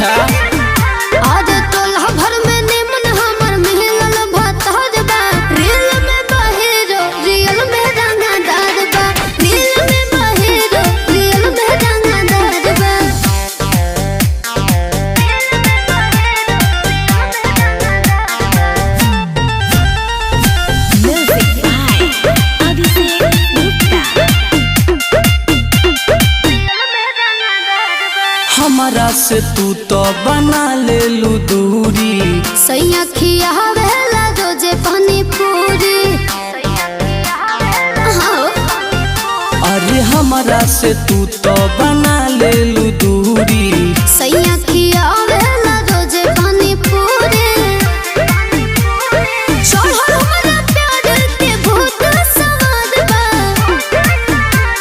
अच्छा आज टोला भर में निमन हमर मिलल भतार बा। रील में बहेरो रियल में रंगदार बा। रील में बहेरो रियल में रंगदार बा। Music by Abhishek Gupta. हमारा से तू तो बना ले लू दूरी। सैया खियावेला रोजे पानी पूरी। हाँ। अरे हमारा से तू तो बना ले लू दूरी। सैया